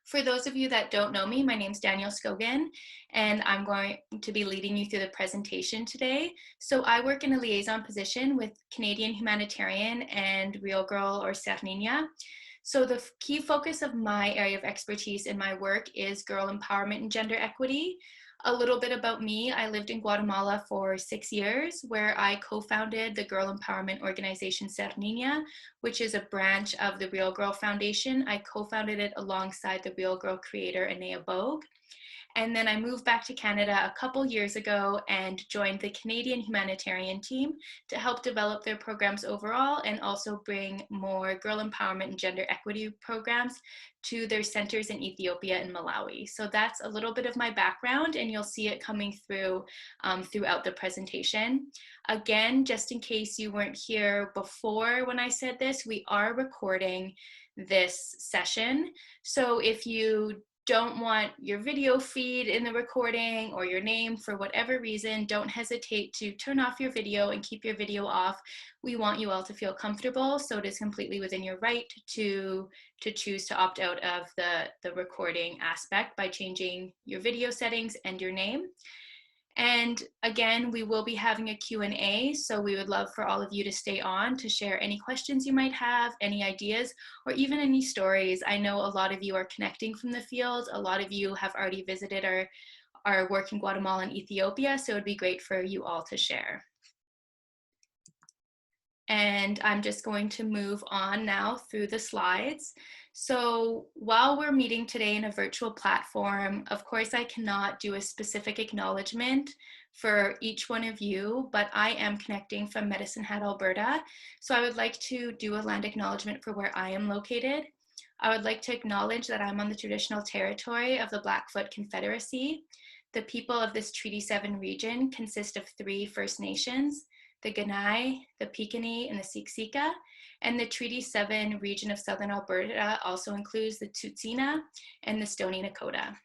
For those of you that don't know me, my name's Danielle Scogan, and I'm going to be leading you through the presentation today. So I work in a liaison position with Canadian Humanitarian and REALgirl or SERniña. So the key focus of my area of expertise in my work is girl empowerment and gender equity. A little bit about me: I lived in Guatemala for 6 years, where I co-founded the girl empowerment organization SERniña, which is a branch of the REALgirl Foundation. I co-founded it alongside the REALgirl creator, Anea Bogue. And then I moved back to Canada a couple years ago and joined the Canadian Humanitarian team to help develop their programs overall and also bring more girl empowerment and gender equity programs to their centers in Ethiopia and Malawi. So that's a little bit of my background, and you'll see it coming through throughout the presentation. Again, just in case you weren't here before when I said this, we are recording this session. So if you don't want your video feed in the recording or your name for whatever reason, don't hesitate to turn off your video and keep your video off. We want you all to feel comfortable, so it is completely within your right to choose to opt out of the recording aspect by changing your video settings and your name. And again, we will be having a Q&A, so we would love for all of you to stay on to share any questions you might have, any ideas, or even any stories. I know a lot of you are connecting from the field. A lot of you have already visited our work in Guatemala and Ethiopia, so it would be great for you all to share. And I'm just going to move on now through the slides. So while we're meeting today in a virtual platform, of course, I cannot do a specific acknowledgement for each one of you, but I am connecting from Medicine Hat, Alberta. So I would like to do a land acknowledgement for where I am located. I would like to acknowledge that I'm on the traditional territory of the Blackfoot Confederacy. The people of this Treaty 7 region consist of 3 First Nations: the Ganai, the Piikani, and the Siksika. And the Treaty 7 region of Southern Alberta also includes the Tsuut'ina and the Stoney Nakoda.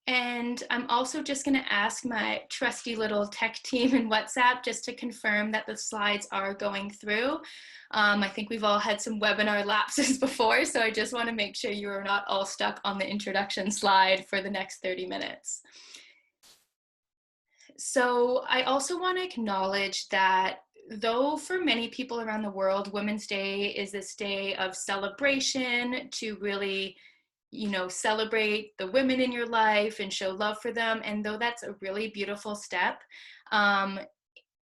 And I'm also just going to ask my trusty little tech team in WhatsApp just to confirm that the slides are going through. I think we've all had some webinar lapses before, so I just want to make sure you are not all stuck on the introduction slide for the next 30 minutes. So I also want to acknowledge that though for many people around the world, Women's Day is this day of celebration to really, celebrate the women in your life and show love for them. And though that's a really beautiful step,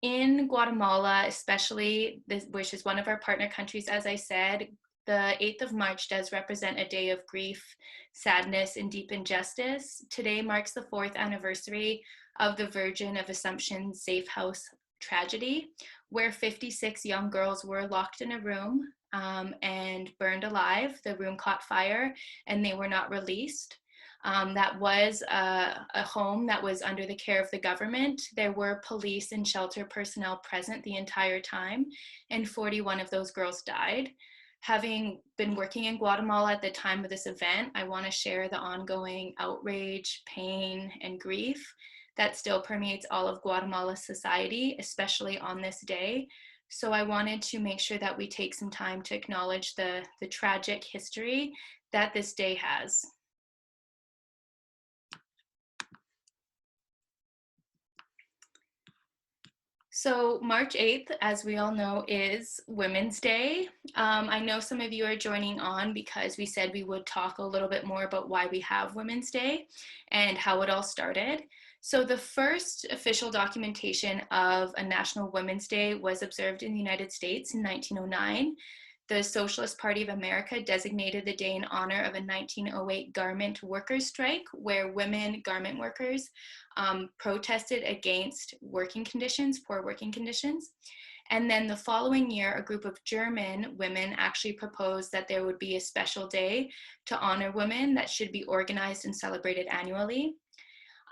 in Guatemala, especially, which is one of our partner countries, as I said, the 8th of March does represent a day of grief, sadness, and deep injustice. Today marks the 4th anniversary of the Virgin of Assumption Safe House tragedy, where 56 young girls were locked in a room and burned alive. The room caught fire and they were not released. That was a home that was under the care of the government. There were police and shelter personnel present the entire time, and 41 of those girls died. Having been working in Guatemala at the time of this event, I want to share the ongoing outrage, pain, and grief that still permeates all of Guatemala's society, especially on this day. So I wanted to make sure that we take some time to acknowledge the tragic history that this day has. So March 8th, as we all know, is Women's Day. I know some of you are joining on because we said we would talk a little bit more about why we have Women's Day and how it all started. So the first official documentation of a National Women's Day was observed in the United States in 1909. The Socialist Party of America designated the day in honor of a 1908 garment workers' strike, where women garment workers protested against working conditions, poor working conditions. And then the following year, a group of German women actually proposed that there would be a special day to honor women that should be organized and celebrated annually.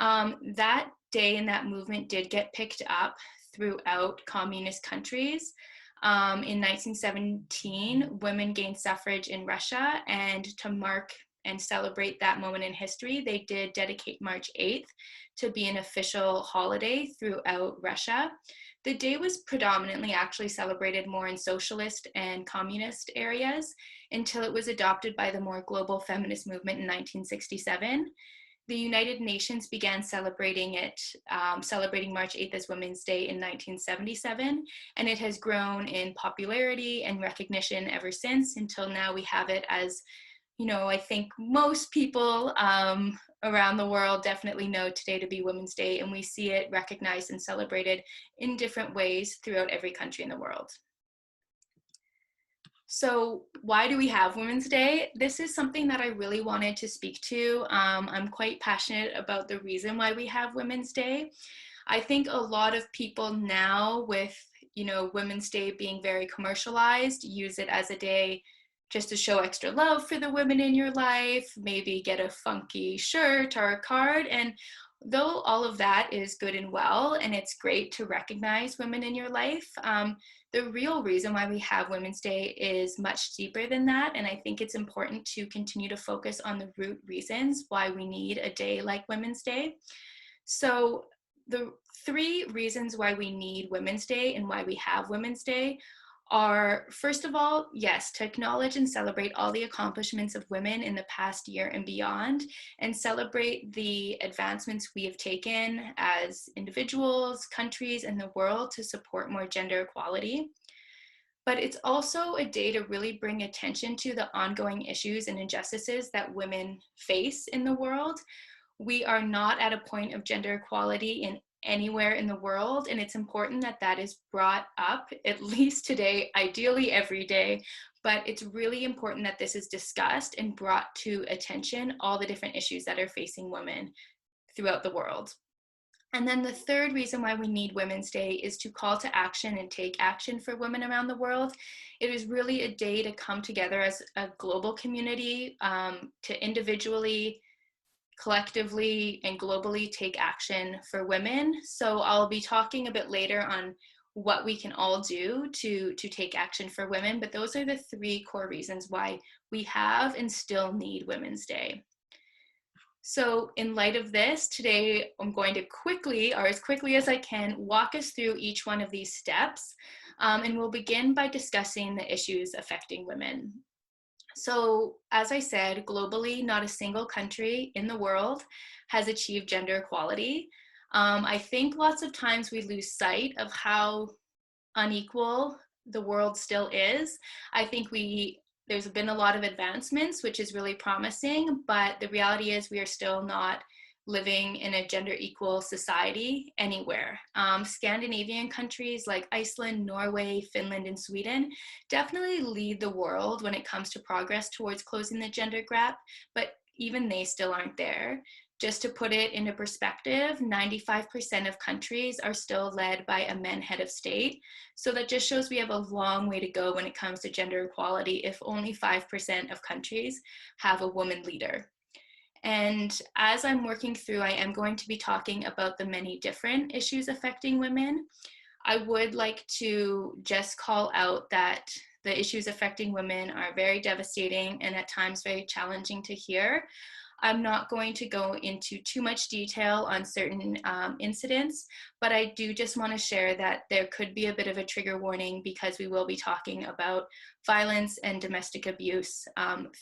That day and that movement did get picked up throughout communist countries. In 1917, women gained suffrage in Russia, and to mark and celebrate that moment in history, they did dedicate March 8th to be an official holiday throughout Russia. The day was predominantly actually celebrated more in socialist and communist areas until it was adopted by the more global feminist movement in 1967. The United Nations began celebrating it, celebrating March 8th as Women's Day in 1977, and it has grown in popularity and recognition ever since until now we have it as, I think most people around the world definitely know today to be Women's Day, and we see it recognized and celebrated in different ways throughout every country in the world. So why do we have Women's Day? This is something that I really wanted to speak to. I'm quite passionate about the reason why we have Women's Day. I think a lot of people now with, Women's Day being very commercialized, use it as a day just to show extra love for the women in your life, maybe get a funky shirt or a card. And though all of that is good and well, and it's great to recognize women in your life, the real reason why we have Women's Day is much deeper than that. And I think it's important to continue to focus on the root reasons why we need a day like Women's Day. So the 3 reasons why we need Women's Day and why we have Women's Day are, first of all, yes, to acknowledge and celebrate all the accomplishments of women in the past year and beyond, and celebrate the advancements we have taken as individuals, countries, and the world to support more gender equality. But it's also a day to really bring attention to the ongoing issues and injustices that women face in the world. We are not at a point of gender equality in anywhere in the world, and it's important that that is brought up at least today, ideally every day, but it's really important that this is discussed and brought to attention, all the different issues that are facing women throughout the world. And then the 3rd reason why we need Women's Day is to call to action and take action for women around the world. It is really a day to come together as a global community, to individually, collectively, and globally take action for women. So I'll be talking a bit later on what we can all do to take action for women, but those are the 3 core reasons why we have and still need Women's Day. So in light of this, today I'm going to quickly, or as quickly as I can, walk us through each one of these steps, and we'll begin by discussing the issues affecting women. So as I said, globally, not a single country in the world has achieved gender equality. I think lots of times we lose sight of how unequal the world still is. I think there's been a lot of advancements, which is really promising, but the reality is we are still not living in a gender equal society anywhere. Scandinavian countries like Iceland, Norway, Finland, and Sweden definitely lead the world when it comes to progress towards closing the gender gap, but even they still aren't there. Just to put it into perspective, 95% of countries are still led by a man head of state. So that just shows we have a long way to go when it comes to gender equality if only 5% of countries have a woman leader. And as I'm working through, I am going to be talking about the many different issues affecting women. I would like to just call out that the issues affecting women are very devastating and at times very challenging to hear. I'm not going to go into too much detail on certain incidents, but I do just want to share that there could be a bit of a trigger warning because we will be talking about violence and domestic abuse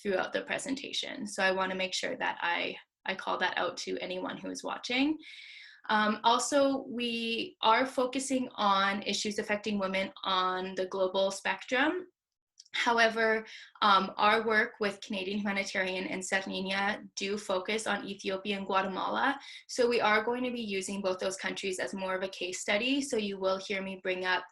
throughout the presentation. So I want to make sure that I call that out to anyone who is watching. Also, we are focusing on issues affecting women on the global spectrum. However, our work with Canadian Humanitarian and SERniña do focus on Ethiopia and Guatemala. So we are going to be using both those countries as more of a case study. So you will hear me bring up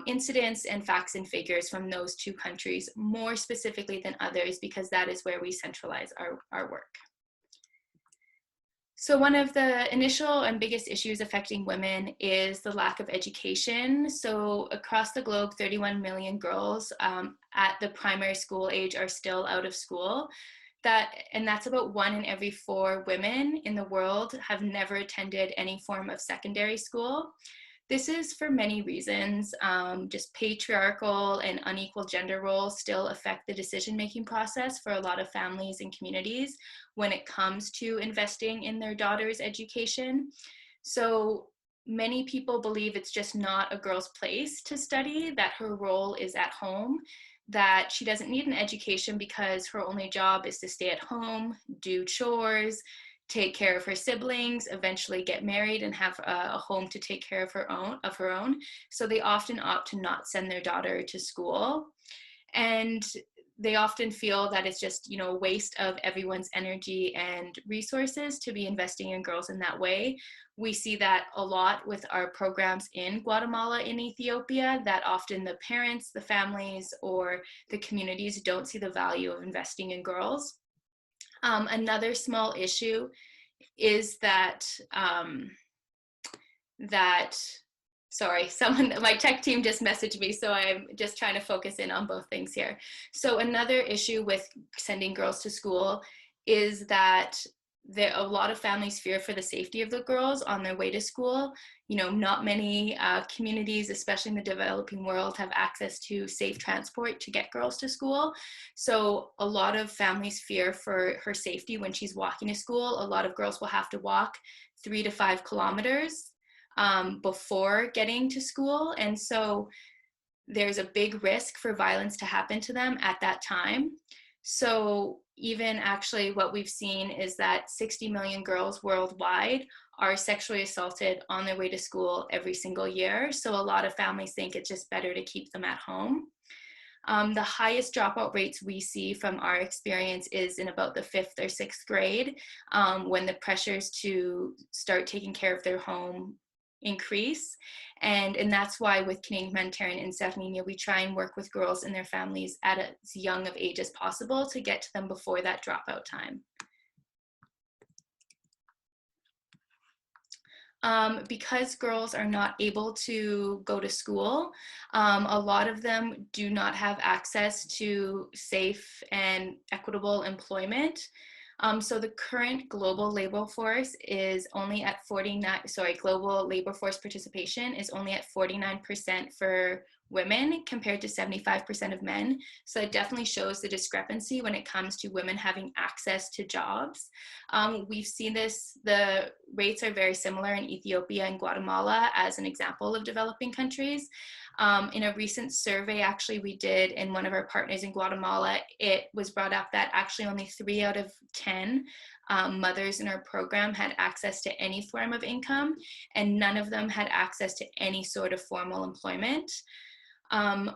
incidents and facts and figures from those 2 countries more specifically than others because that is where we centralize our work. So one of the initial and biggest issues affecting women is the lack of education. So across the globe, 31 million girls at the primary school age are still out of school. And that's about 1 in every 4 women in the world have never attended any form of secondary school. This is for many reasons. Just patriarchal and unequal gender roles still affect the decision-making process for a lot of families and communities when it comes to investing in their daughters' education. So many people believe it's just not a girl's place to study, that her role is at home, that she doesn't need an education because her only job is to stay at home, do chores, take care of her siblings, eventually get married and have a home to take care of her own. So they often opt to not send their daughter to school. And they often feel that it's just, a waste of everyone's energy and resources to be investing in girls in that way. We see that a lot with our programs in Guatemala and Ethiopia, that often the parents, the families, or the communities don't see the value of investing in girls. Another small issue is that sorry, my tech team just messaged me, so I'm just trying to focus in on both things here. So another issue with sending girls to school is that a lot of families fear for the safety of the girls on their way to school. Not many communities, especially in the developing world, have access to safe transport to get girls to school. So a lot of families fear for her safety when she's walking to school. A lot of girls will have to walk 3 to 5 kilometers before getting to school. And so there's a big risk for violence to happen to them at that time. So even actually what we've seen is that 60 million girls worldwide are sexually assaulted on their way to school every single year. So a lot of families think it's just better to keep them at home. The highest dropout rates we see from our experience is in about the 5th or 6th grade, when the pressures to start taking care of their home increase. And that's why with Canadian Humanitarian and SERniña, we try and work with girls and their families at as young of age as possible to get to them before that dropout time. Because girls are not able to go to school, a lot of them do not have access to safe and equitable employment. So the current global labor force is only at global labor force participation is only at 49% for women compared to 75% of men. So it definitely shows the discrepancy when it comes to women having access to jobs. We've seen this, the rates are very similar in Ethiopia and Guatemala as an example of developing countries. In a recent survey actually we did in one of our partners in Guatemala, it was brought up that actually only 3 out of 10 mothers in our program had access to any form of income, and none of them had access to any sort of formal employment.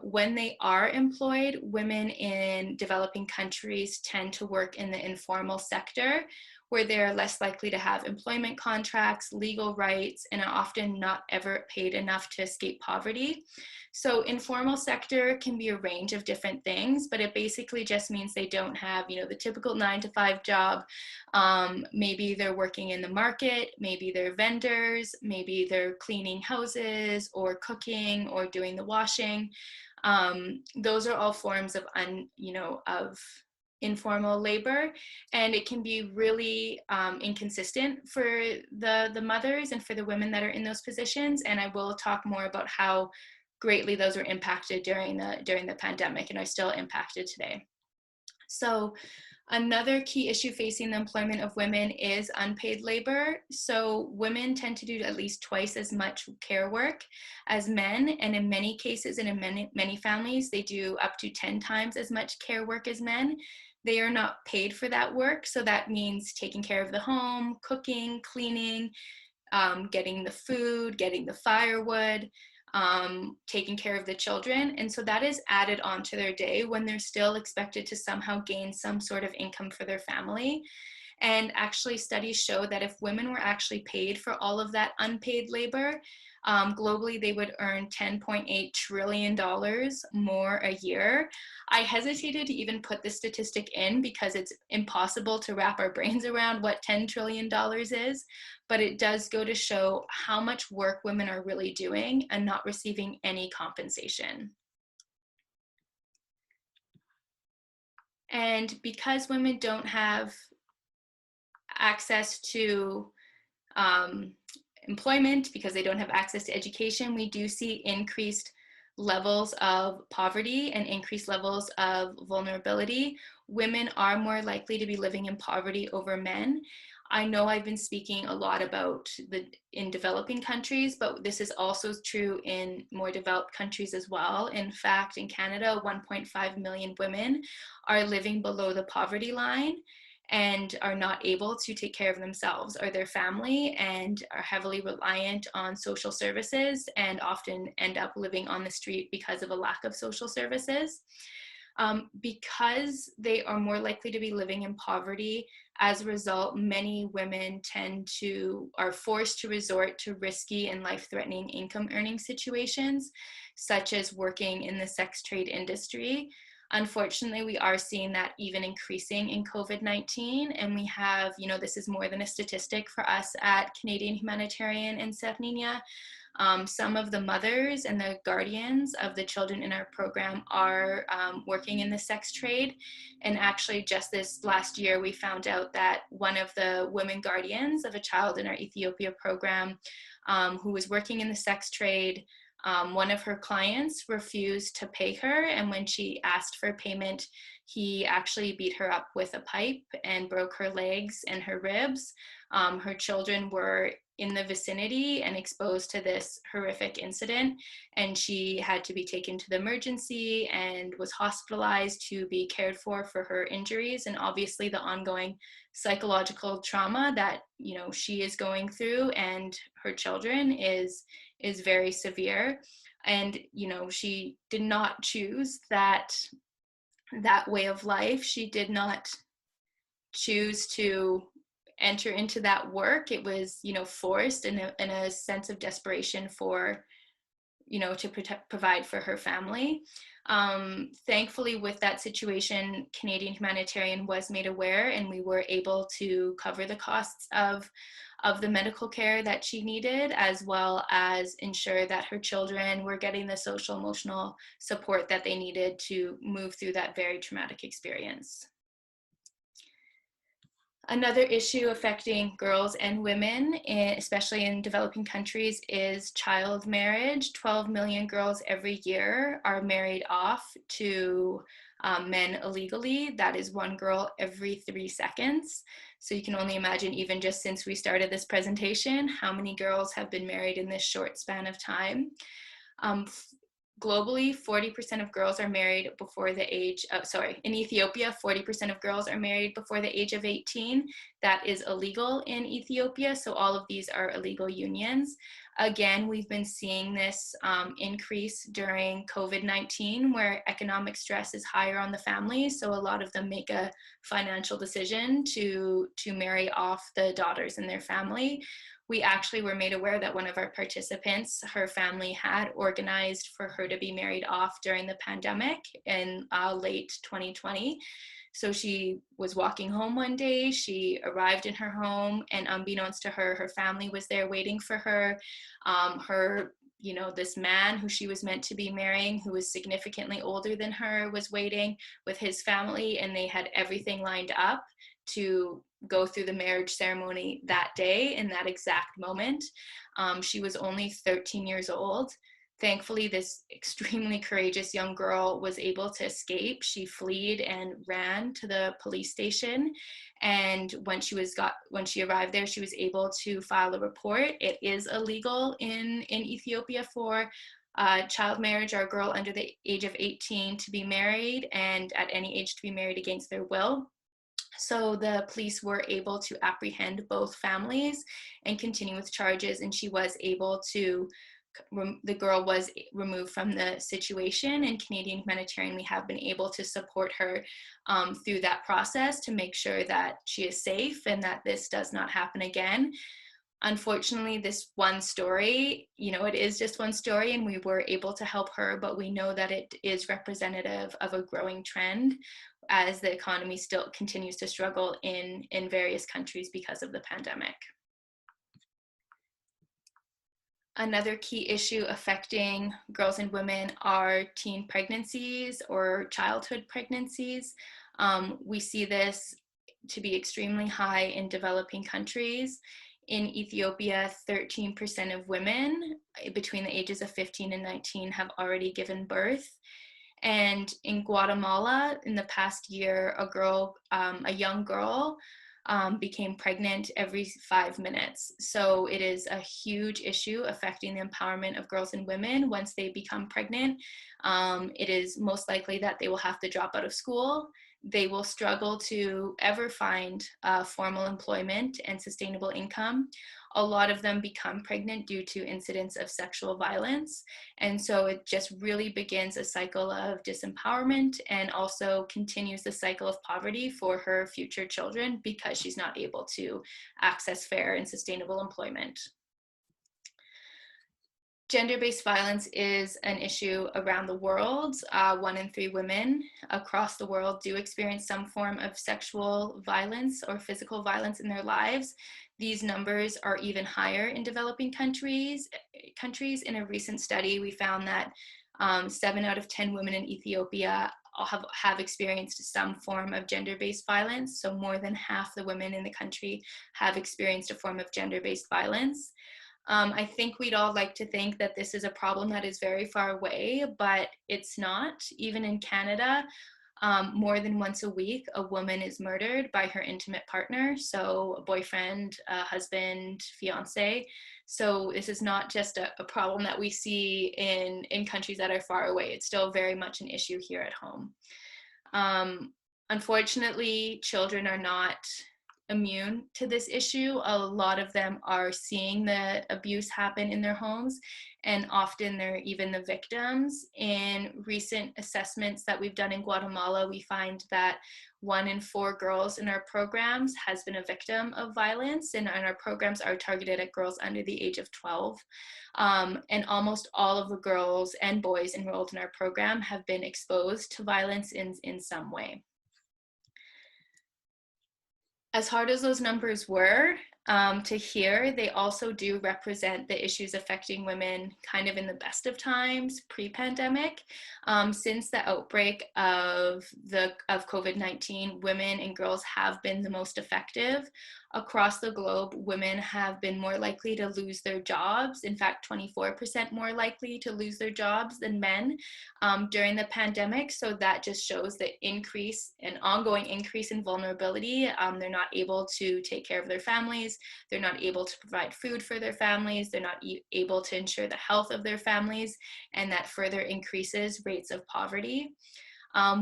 When they are employed, women in developing countries tend to work in the informal sector, where they're less likely to have employment contracts, legal rights, and are often not ever paid enough to escape poverty. So informal sector can be a range of different things, but it basically just means they don't have, the typical 9-to-5 job. Maybe they're working in the market, maybe they're vendors, maybe they're cleaning houses or cooking or doing the washing. Those are all forms of informal labor, and it can be really inconsistent for the mothers and for the women that are in those positions. And I will talk more about how greatly those were impacted during the pandemic and are still impacted today. So another key issue facing the employment of women is unpaid labor. So women tend to do at least twice as much care work as men, and in many cases and in many families, they do up to 10 times as much care work as men. They are not paid for that work, so that means taking care of the home, cooking, cleaning, getting the food, getting the firewood, taking care of the children. And so that is added onto their day when they're still expected to somehow gain some sort of income for their family. And actually studies show that if women were actually paid for all of that unpaid labor, globally they would earn $10.8 trillion more a year. I hesitated to even put this statistic in because it's impossible to wrap our brains around what $10 trillion is, but it does go to show how much work women are really doing and not receiving any compensation. And because women don't have access to employment, because they don't have access to education, we do see increased levels of poverty and increased levels of vulnerability. Women are more likely to be living in poverty over men. I know I've been speaking a lot about in developing countries, but this is also true in more developed countries as well. In fact, in Canada, 1.5 million women are living below the poverty line and are not able to take care of themselves or their family, and are heavily reliant on social services and often end up living on the street because of a lack of social services. Because they are more likely to be living in poverty, as a result, many women are forced to resort to risky and life-threatening income earning situations, such as working in the sex trade industry. Unfortunately, we are seeing that even increasing in COVID-19, and we have, this is more than a statistic for us at Canadian Humanitarian and SERniña. Some of the mothers and the guardians of the children in our program are working in the sex trade. And actually just this last year, we found out that one of the women guardians of a child in our Ethiopia program who was working in the sex trade, one of her clients refused to pay her. And when she asked for payment, he actually beat her up with a pipe and broke her legs and her ribs. Her children were in the vicinity and exposed to this horrific incident, and she had to be taken to the emergency and was hospitalized to be cared for her injuries, and obviously the ongoing psychological trauma that she is going through and her children is very severe. And she did not choose that way of life. She did not choose to enter into that work. It was forced in a sense of desperation for to provide for her family. Thankfully, with that situation, Canadian Humanitarian was made aware, and we were able to cover the costs of the medical care that she needed, as well as ensure that her children were getting the social emotional support that they needed to move through that very traumatic experience. Another issue affecting girls and women, especially in developing countries, is child marriage. 12 million girls every year are married off to men illegally. That is one girl every 3 seconds. So you can only imagine, even just since we started this presentation, how many girls have been married in this short span of time. Globally, 40% of girls are married before the age of, in Ethiopia, 40% of girls are married before the age of 18. That is illegal in Ethiopia, so all of these are illegal unions. Again, we've been seeing this increase during COVID-19, where economic stress is higher on the families, so a lot of them make a financial decision to marry off the daughters in their family. We actually were made aware that one of our participants, her family had organized for her to be married off during the pandemic in late 2020. So she was walking home one day, she arrived in her home, and unbeknownst to her, her family was there waiting for her. This man who she was meant to be marrying, who was significantly older than her, was waiting with his family, and they had everything lined up to go through the marriage ceremony that day, in that exact moment. She was only 13 years old. Thankfully, this extremely courageous young girl was able to escape. She fled and ran to the police station. And when she arrived there, she was able to file a report. It is illegal in Ethiopia for child marriage or a girl under the age of 18 to be married, and at any age to be married against their will. So the police were able to apprehend both families and continue with charges, and the girl was removed from the situation. And Canadian Humanitarian, we have been able to support her through that process to make sure that she is safe and that this does not happen again. Unfortunately, this one story, it is just one story, and we were able to help her, but we know that it is representative of a growing trend as the economy still continues to struggle in various countries because of the pandemic. Another key issue affecting girls and women are teen pregnancies or childhood pregnancies. We see this to be extremely high in developing countries. In Ethiopia, 13% of women between the ages of 15 and 19 have already given birth. And in Guatemala, in the past year, a young girl became pregnant every 5 minutes. So it is a huge issue affecting the empowerment of girls and women once they become pregnant. It is most likely that they will have to drop out of school. They will struggle to ever find formal employment and sustainable income. A lot of them become pregnant due to incidents of sexual violence. And so it just really begins a cycle of disempowerment and also continues the cycle of poverty for her future children because she's not able to access fair and sustainable employment. Gender-based violence is an issue around the world. 1 in 3 women across the world do experience some form of sexual violence or physical violence in their lives. These numbers are even higher in developing countries. In a recent study, we found that 7 out of 10 women in Ethiopia have experienced some form of gender-based violence. So more than half the women in the country have experienced a form of gender-based violence. I think we'd all like to think that this is a problem that is very far away, but it's not. Even in Canada, more than once a week, a woman is murdered by her intimate partner, so a boyfriend, a husband, fiance. So this is not just a problem that we see in countries that are far away. It's still very much an issue here at home. Unfortunately, children are not immune to this issue. A lot of them are seeing the abuse happen in their homes, and often they're even the victims. In recent assessments that we've done in Guatemala, we find that 1 in 4 girls in our programs has been a victim of violence, and our programs are targeted at girls under the age of 12. And almost all of the girls and boys enrolled in our program have been exposed to violence in some way. As hard as those numbers were to hear, they also do represent the issues affecting women kind of in the best of times, pre-pandemic. Since the outbreak of COVID-19, women and girls have been the most effective. Across the globe, women have been more likely to lose their jobs. In fact, 24% more likely to lose their jobs than men during the pandemic. So that just shows the ongoing increase in vulnerability. They're not able to take care of their families. They're not able to provide food for their families. They're not able to ensure the health of their families, and that further increases rates of poverty.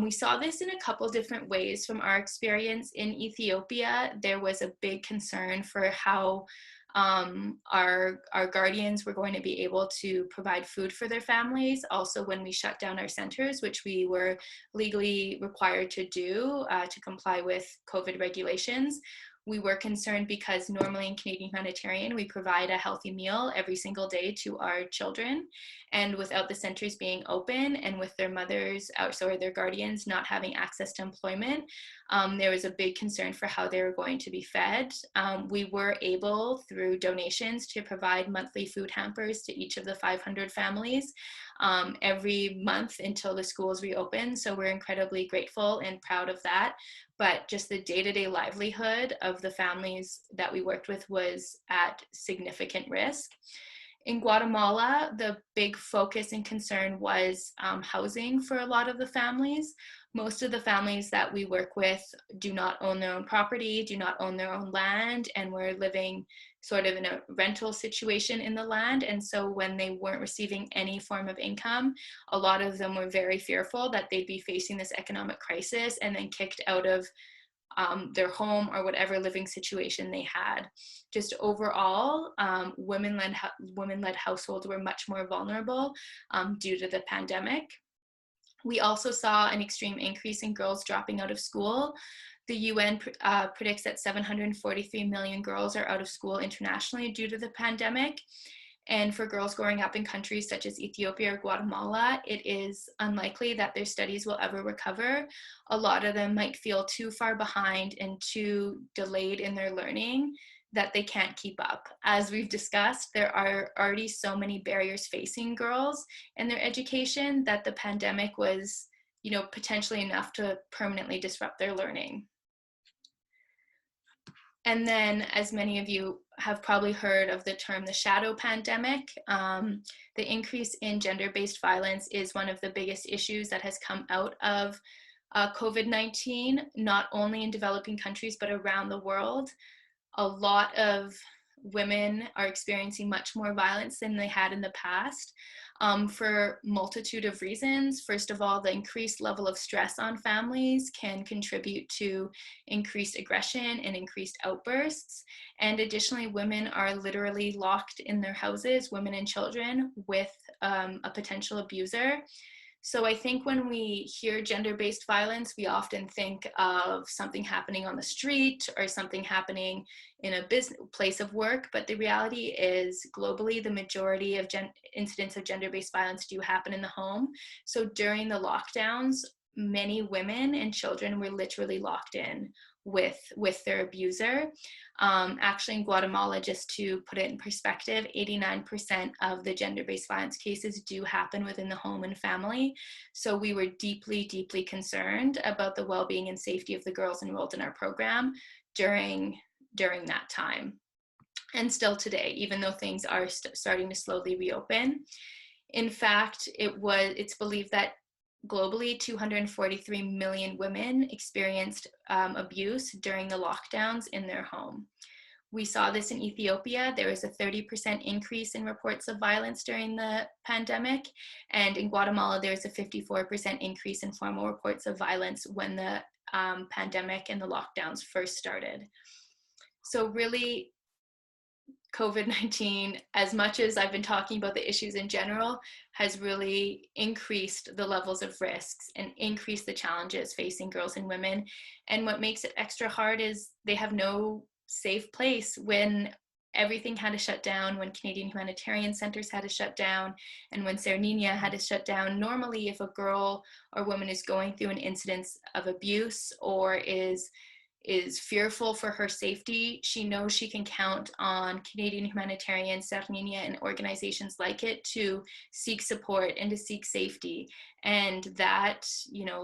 We saw this in a couple different ways from our experience in Ethiopia. There was a big concern for how our guardians were going to be able to provide food for their families. Also, when we shut down our centers, which we were legally required to do to comply with COVID regulations, we were concerned because normally in Canadian Humanitarian, we provide a healthy meal every single day to our children. And without the centers being open and with their mothers, or their guardians not having access to employment, there was a big concern for how they were going to be fed. We were able, through donations, to provide monthly food hampers to each of the 500 families every month until the schools reopen. So we're incredibly grateful and proud of that. But just the day-to-day livelihood of the families that we worked with was at significant risk. In Guatemala, the big focus and concern was housing for a lot of the families. Most of the families that we work with do not own their own property, do not own their own land, and were living sort of in a rental situation in the land. And so when they weren't receiving any form of income, a lot of them were very fearful that they'd be facing this economic crisis and then kicked out of their home or whatever living situation they had. Just overall, women-led households were much more vulnerable due to the pandemic. We also saw an extreme increase in girls dropping out of school. The UN predicts that 743 million girls are out of school internationally due to the pandemic. And for girls growing up in countries such as Ethiopia or Guatemala, it is unlikely that their studies will ever recover. A lot of them might feel too far behind and too delayed in their learning that they can't keep up. As we've discussed, there are already so many barriers facing girls in their education that the pandemic was, potentially enough to permanently disrupt their learning. And then, as many of you have probably heard of the term the shadow pandemic, the increase in gender-based violence is one of the biggest issues that has come out of COVID-19, not only in developing countries, but around the world, a lot of women are experiencing much more violence than they had in the past, for multitude of reasons. First of all, the increased level of stress on families can contribute to increased aggression and increased outbursts. And additionally, women are literally locked in their houses, women and children, with a potential abuser. So I think when we hear gender-based violence, we often think of something happening on the street or something happening in a business place of work. But the reality is, globally, the majority of incidents of gender-based violence do happen in the home. So during the lockdowns, many women and children were literally locked in with their abuser. Actually, in Guatemala, just to put it in perspective, 89% of the gender-based violence cases do happen within the home and family. So we were deeply, deeply concerned about the well-being and safety of the girls enrolled in our program during that time. And still today, even though things are starting to slowly reopen. In fact, it's believed that globally, 243 million women experienced abuse during the lockdowns in their home. We saw this in Ethiopia. There was a 30% increase in reports of violence during the pandemic. And in Guatemala, there was a 54% increase in formal reports of violence when the pandemic and the lockdowns first started. So really, COVID-19, as much as I've been talking about the issues in general, has really increased the levels of risks and increased the challenges facing girls and women. And what makes it extra hard is they have no safe place when everything had to shut down, when Canadian Humanitarian centers had to shut down, and when SERniña had to shut down. Normally, if a girl or woman is going through an incident of abuse or is fearful for her safety, she knows she can count on Canadian Humanitarian, SERniña, and organizations like it to seek support and to seek safety. And that,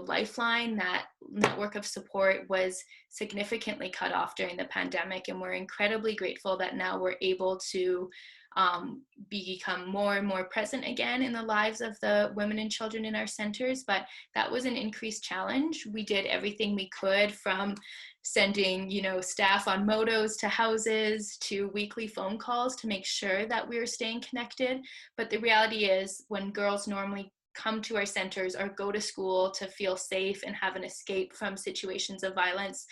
lifeline, that network of support was significantly cut off during the pandemic. And we're incredibly grateful that now we're able to become more and more present again in the lives of the women and children in our centers. But that was an increased challenge. We did everything we could, from sending, staff on motos to houses to weekly phone calls to make sure that we were staying connected. But the reality is, when girls normally come to our centers or go to school to feel safe and have an escape from situations of violence,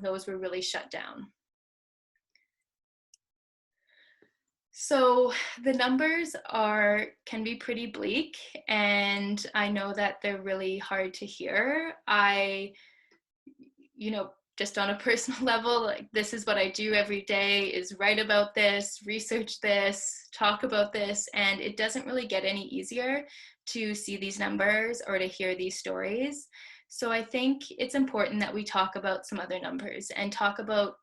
those were really shut down. So the numbers can be pretty bleak, and I know that they're really hard to hear. Just on a personal level, like, this is what I do every day, is write about this, research this, talk about this, and it doesn't really get any easier to see these numbers or to hear these stories. So I think it's important that we talk about some other numbers and talk about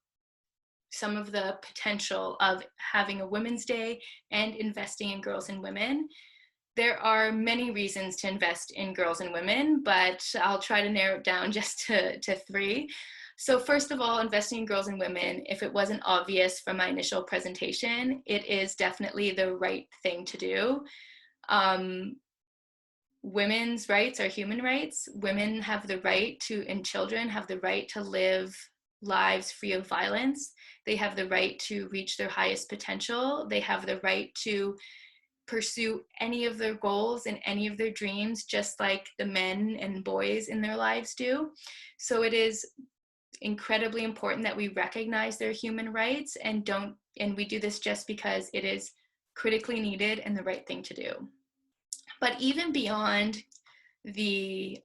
some of the potential of having a Women's Day and investing in girls and women. There are many reasons to invest in girls and women, but I'll try to narrow it down just to 3. So first of all, investing in girls and women, if it wasn't obvious from my initial presentation, it is definitely the right thing to do. Women's rights are human rights. Women have the right to, and children have the right to live lives free of violence. They have the right to reach their highest potential. They have the right to pursue any of their goals and any of their dreams, just like the men and boys in their lives do. So it is incredibly important that we recognize their human rights and we do this just because it is critically needed and the right thing to do. But even beyond the,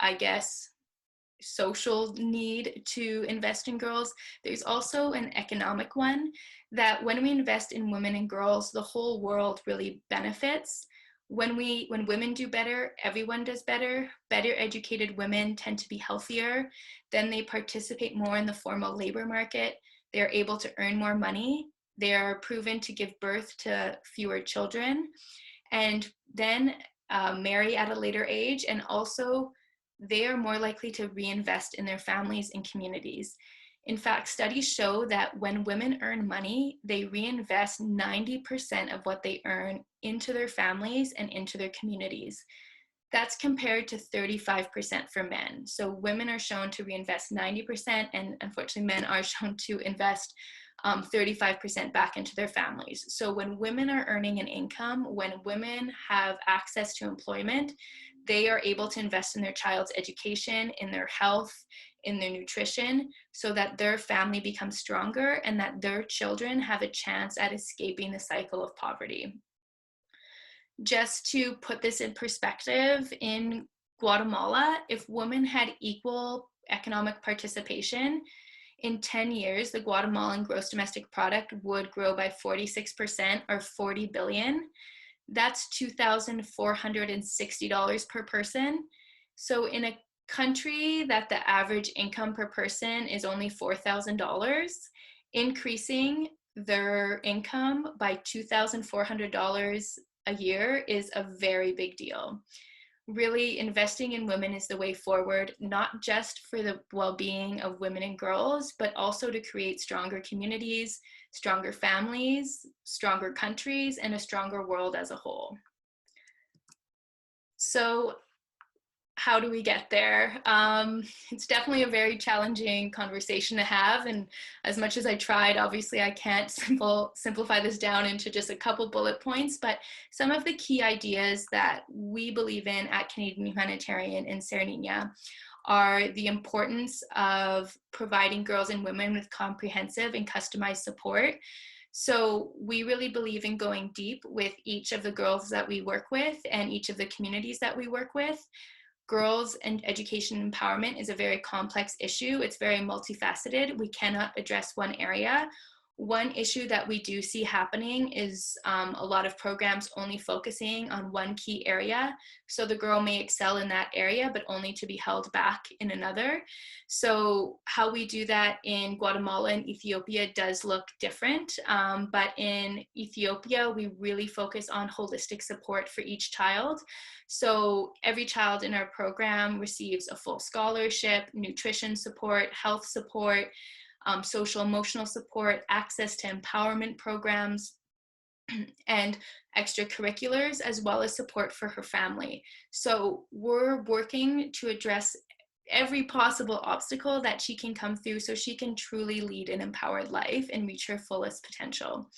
social need to invest in girls, there's also an economic one, that when we invest in women and girls, the whole world really benefits. When women do better, everyone does better. Better educated women tend to be healthier. Then they participate more in the formal labor market. They're able to earn more money. They are proven to give birth to fewer children, and then marry at a later age. And also, they are more likely to reinvest in their families and communities. In fact, studies show that when women earn money, they reinvest 90% of what they earn into their families and into their communities. That's compared to 35% for men. So women are shown to reinvest 90%, and unfortunately men are shown to invest 35% back into their families. So when women are earning an income, when women have access to employment, they are able to invest in their child's education, in their health, in their nutrition, so that their family becomes stronger and that their children have a chance at escaping the cycle of poverty. Just to put this in perspective, in Guatemala, if women had equal economic participation, in 10 years, the Guatemalan gross domestic product would grow by 46% or 40 billion. That's $2,460 per person. So in a country that the average income per person is only $4,000, increasing their income by $2,400 a year is a very big deal. Really, investing in women is the way forward, not just for the well-being of women and girls, but also to create stronger communities, stronger families, stronger countries, and a stronger world as a whole. So how do we get there? It's definitely a very challenging conversation to have, and as much as I tried, obviously I can't simplify this down into just a couple bullet points, but some of the key ideas that we believe in at Canadian Humanitarian and SERniña are the importance of providing girls and women with comprehensive and customized support. So we really believe in going deep with each of the girls that we work with and each of the communities that we work with. Girls and education empowerment is a very complex issue. It's very multifaceted. We cannot address one area. One issue that we do see happening is a lot of programs only focusing on one key area. So the girl may excel in that area, but only to be held back in another. So how we do that in Guatemala and Ethiopia does look different. But in Ethiopia, we really focus on holistic support for each child. So every child in our program receives a full scholarship, nutrition support, health support, social emotional support, access to empowerment programs, and extracurriculars, as well as support for her family. So we're working to address every possible obstacle that she can come through so she can truly lead an empowered life and reach her fullest potential.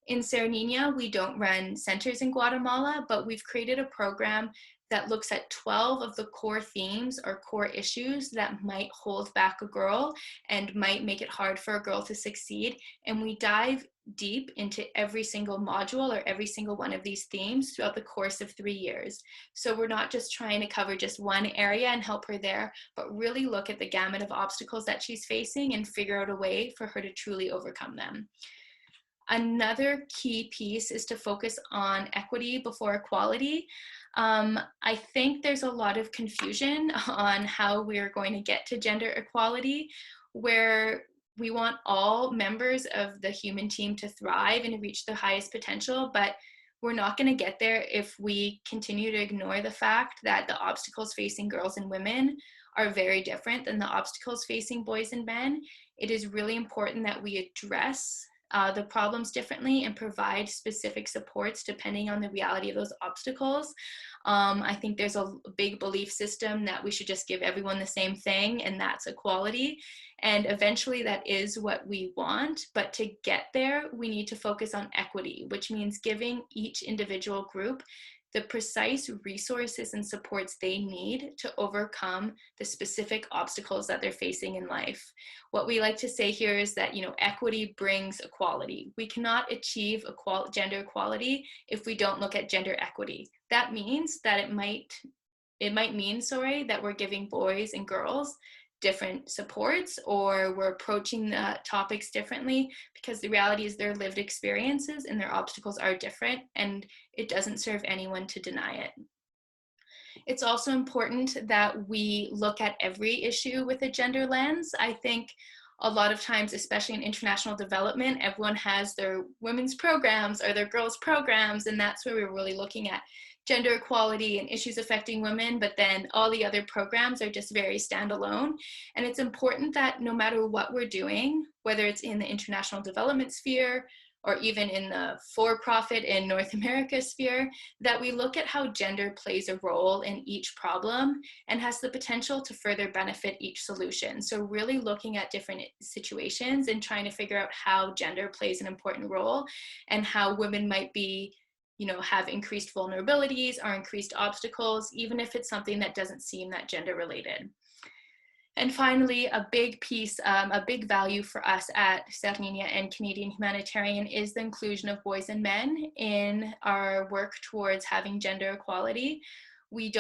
In SERniña, we don't run centers in Guatemala, but we've created a program that looks at 12 of the core themes or core issues that might hold back a girl and might make it hard for a girl to succeed. And we dive deep into every single module or every single one of these themes throughout the course of 3 years. So we're not just trying to cover just one area and help her there, but really look at the gamut of obstacles that she's facing and figure out a way for her to truly overcome them. Another key piece is to focus on equity before equality. I think there's a lot of confusion on how we're going to get to gender equality, where we want all members of the human team to thrive and to reach their highest potential, but we're not going to get there if we continue to ignore the fact that the obstacles facing girls and women are very different than the obstacles facing boys and men. It is really important that we address the problems differently and provide specific supports depending on the reality of those obstacles. I think there's a big belief system that we should just give everyone the same thing, and that's equality. And eventually that is what we want, but to get there, we need to focus on equity, which means giving each individual group the precise resources and supports they need to overcome the specific obstacles that they're facing in life. What we like to say here is that, equity brings equality. We cannot achieve gender equality if we don't look at gender equity. That means that it might mean that we're giving boys and girls different supports, or we're approaching the topics differently, because the reality is their lived experiences and their obstacles are different, and it doesn't serve anyone to deny it. It's also important that we look at every issue with a gender lens. I think a lot of times, especially in international development, everyone has their women's programs or their girls' programs, and that's where we're really looking at gender equality and issues affecting women, but then all the other programs are just very standalone. And it's important that no matter what we're doing, whether it's in the international development sphere, or even in the for-profit in North America sphere, that we look at how gender plays a role in each problem and has the potential to further benefit each solution. So really looking at different situations and trying to figure out how gender plays an important role and how women might be, have increased vulnerabilities or increased obstacles, even if it's something that doesn't seem that gender related. And finally, a big piece, a big value for us at SERniña and Canadian Humanitarian is the inclusion of boys and men in our work towards having gender equality. We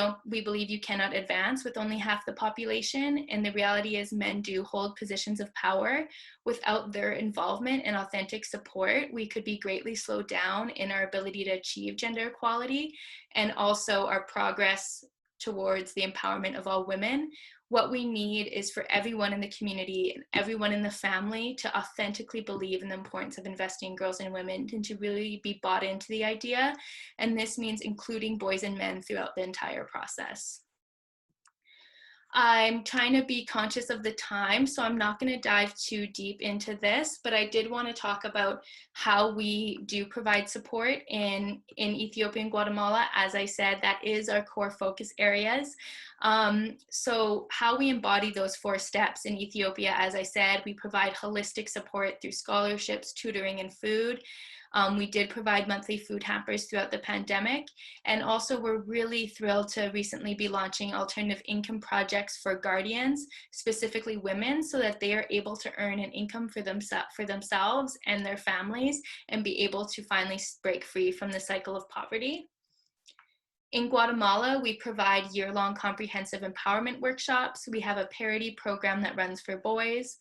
believe you cannot advance with only half the population, and the reality is men do hold positions of power. Without their involvement and authentic support, we could be greatly slowed down in our ability to achieve gender equality and also our progress towards the empowerment of all women. What we need is for everyone in the community and everyone in the family to authentically believe in the importance of investing in girls and women and to really be bought into the idea. And this means including boys and men throughout the entire process. I'm trying to be conscious of the time, so I'm not going to dive too deep into this, but I did want to talk about how we do provide support in Ethiopia and Guatemala. As I said, that is our core focus areas. So how we embody those 4 steps in Ethiopia, as I said, we provide holistic support through scholarships, tutoring, and food. We did provide monthly food hampers throughout the pandemic. And also we're really thrilled to recently be launching alternative income projects for guardians, specifically women, so that they are able to earn an income for themselves and their families and be able to finally break free from the cycle of poverty. In Guatemala, we provide year-long comprehensive empowerment workshops. We have a parity program that runs for boys.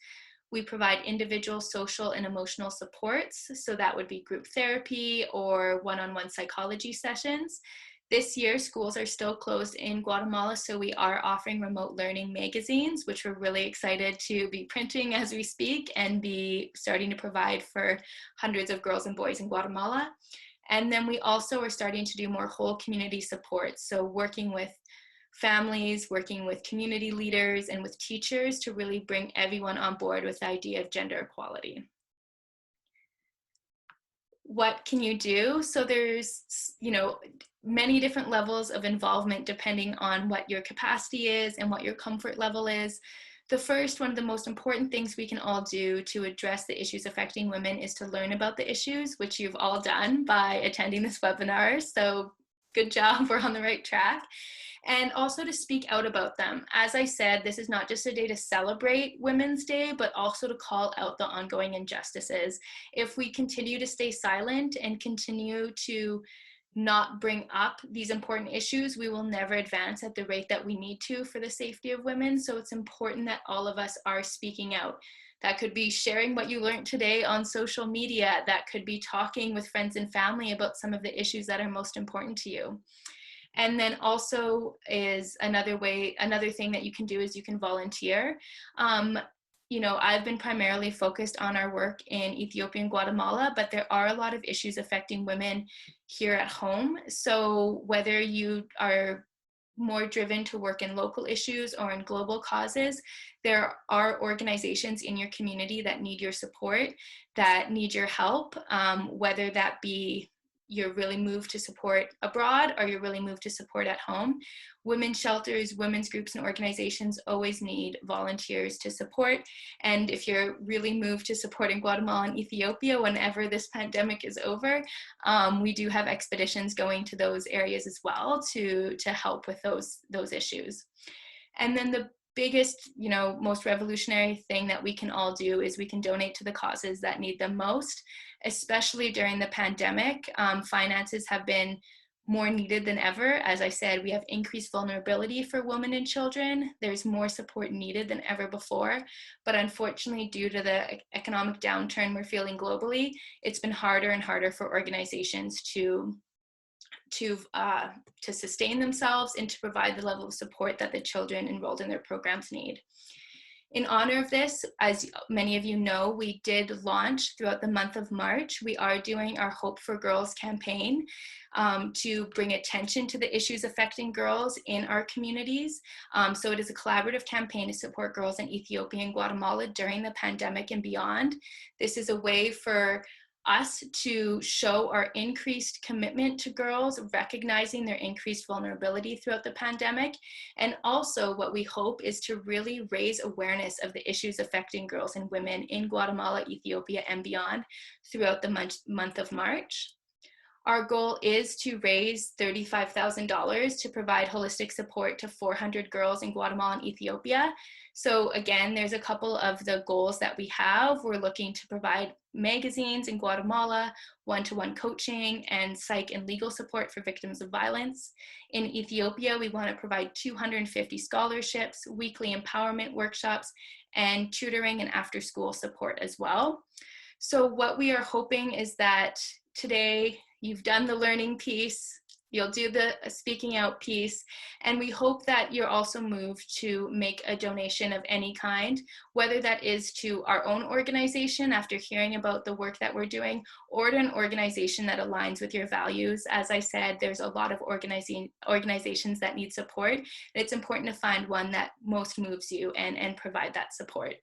We provide individual, social, and emotional supports. So that would be group therapy or one-on-one psychology sessions. This year, schools are still closed in Guatemala, so we are offering remote learning magazines, which we're really excited to be printing as we speak and be starting to provide for hundreds of girls and boys in Guatemala. And then we also are starting to do more whole community support. So working with families, working with community leaders and with teachers to really bring everyone on board with the idea of gender equality. What can you do? So there's, many different levels of involvement depending on what your capacity is and what your comfort level is. The first, one of the most important things we can all do to address the issues affecting women is to learn about the issues, which you've all done by attending this webinar. So good job, we're on the right track. And also to speak out about them. As I said, this is not just a day to celebrate Women's Day, but also to call out the ongoing injustices. If we continue to stay silent and continue to not bring up these important issues, we will never advance at the rate that we need to for the safety of women. So it's important that all of us are speaking out. That could be sharing what you learned today on social media. That could be talking with friends and family about some of the issues that are most important to you. And then also is another thing that you can do is you can volunteer. I've been primarily focused on our work in Ethiopia and Guatemala, but there are a lot of issues affecting women here at home. So whether you are more driven to work in local issues or in global causes, there are organizations in your community that need your support, that need your help, whether that be you're really moved to support abroad or you're really moved to support at home. Women's shelters, women's groups and organizations always need volunteers to support. And if you're really moved to supporting Guatemala and Ethiopia whenever this pandemic is over, we do have expeditions going to those areas as well to help with those issues. And then the biggest, most revolutionary thing that we can all do is we can donate to the causes that need them most, especially during the pandemic. Finances have been more needed than ever. As I said, we have increased vulnerability for women and children. There's more support needed than ever before. But unfortunately, due to the economic downturn we're feeling globally, it's been harder and harder for organizations to sustain themselves and to provide the level of support that the children enrolled in their programs need. In honor of this, as many of you know, we did launch throughout the month of March. We are doing our Hope for Girls campaign to bring attention to the issues affecting girls in our communities. So it is a collaborative campaign to support girls in Ethiopia and Guatemala during the pandemic and beyond. This is a way for us to show our increased commitment to girls, recognizing their increased vulnerability throughout the pandemic. And also what we hope is to really raise awareness of the issues affecting girls and women in Guatemala, Ethiopia, and beyond throughout the month of March. Our goal is to raise $35,000 to provide holistic support to 400 girls in Guatemala and Ethiopia. So again, there's a couple of the goals that we have. We're looking to provide magazines in Guatemala, one-to-one coaching, and psych and legal support for victims of violence. In Ethiopia, we want to provide 250 scholarships, weekly empowerment workshops, and tutoring and after-school support as well. So what we are hoping is that today you've done the learning piece, you'll do the speaking out piece, and we hope that you're also moved to make a donation of any kind, whether that is to our own organization after hearing about the work that we're doing, or to an organization that aligns with your values. As I said, there's a lot of organizations that need support. It's important to find one that most moves you and provide that support.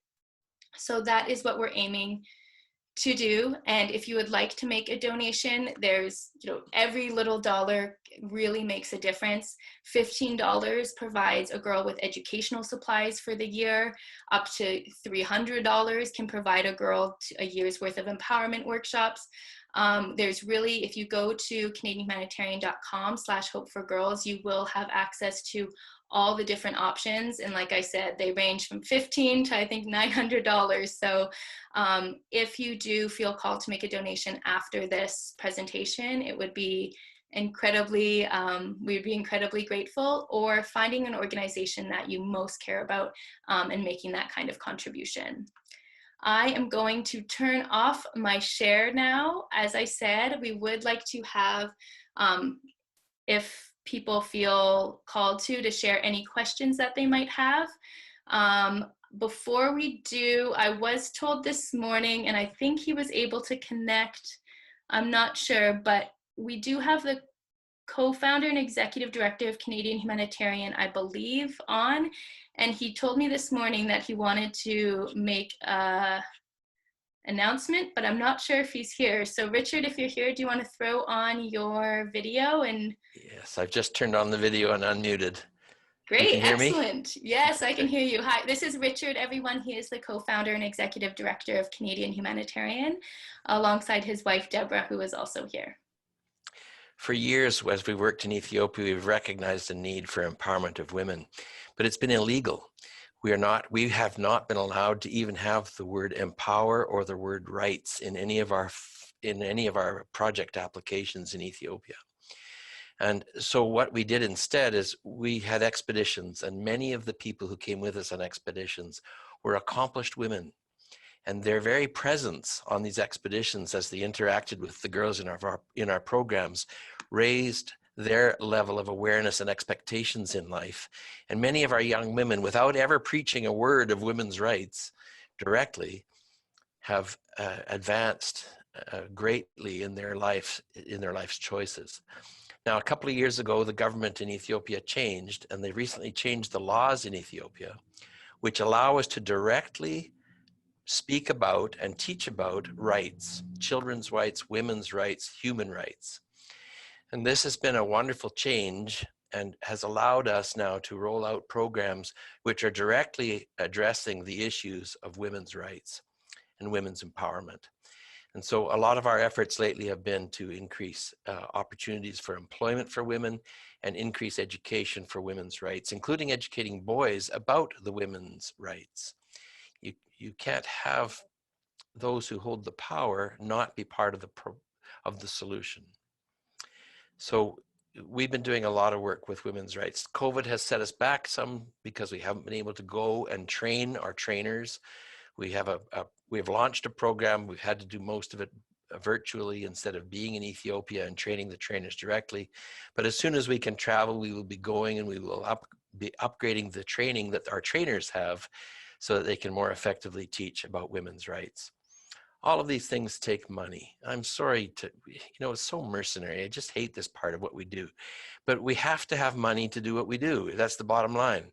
So that is what we're aiming to do. And if you would like to make a donation, there's, every little dollar really makes a difference. $15 provides a girl with educational supplies for the year. Up to $300 can provide a girl a year's worth of empowerment workshops. There's really, if you go to CanadianHumanitarian.com/hope4girls, you will have access to all the different options. And like I said, they range from $15 to I think $900. So if you do feel called to make a donation after this presentation, it would be incredibly, we'd be incredibly grateful, or finding an organization that you most care about and making that kind of contribution. I am going to turn off my share now. As I said, we would like to have, if people feel called to share any questions that they might have. Before we do, I was told this morning, and I think he was able to connect, I'm not sure, but we do have the co-founder and executive director of Canadian Humanitarian, I believe, on, and he told me this morning that he wanted to make a announcement, but I'm not sure if he's here. So Richard, if you're here, do you want to throw on your video? And yes, I've just turned on the video and unmuted. Great, you can hear excellent. Me? Yes, I can hear you. Hi, this is Richard, everyone. He is the co-founder and executive director of Canadian Humanitarian, alongside his wife, Deborah, who is also here. For years, as we worked in Ethiopia, we've recognized the need for empowerment of women, but it's been illegal. We have not been allowed to even have the word empower or the word rights in any of our project applications in Ethiopia. And so what we did instead is we had expeditions, and many of the people who came with us on expeditions were accomplished women. And their very presence on these expeditions, as they interacted with the girls in our programs, raised their level of awareness and expectations in life. And many of our young women, without ever preaching a word of women's rights directly, have advanced greatly in their life's choices. Now, a couple of years ago, the government in Ethiopia changed, and they recently changed the laws in Ethiopia, which allow us to directly speak about and teach about rights, children's rights, women's rights, human rights. And this has been a wonderful change and has allowed us now to roll out programs which are directly addressing the issues of women's rights and women's empowerment. And so a lot of our efforts lately have been to increase opportunities for employment for women and increase education for women's rights, including educating boys about the women's rights. You can't have those who hold the power not be part of the solution. So we've been doing a lot of work with women's rights. COVID has set us back some because we haven't been able to go and train our trainers. We've launched a program. We've had to do most of it virtually instead of being in Ethiopia and training the trainers directly. But as soon as we can travel, we will be going, and we will be upgrading the training that our trainers have so that they can more effectively teach about women's rights. All of these things take money. I'm sorry to, it's so mercenary. I just hate this part of what we do. But we have to have money to do what we do. That's the bottom line.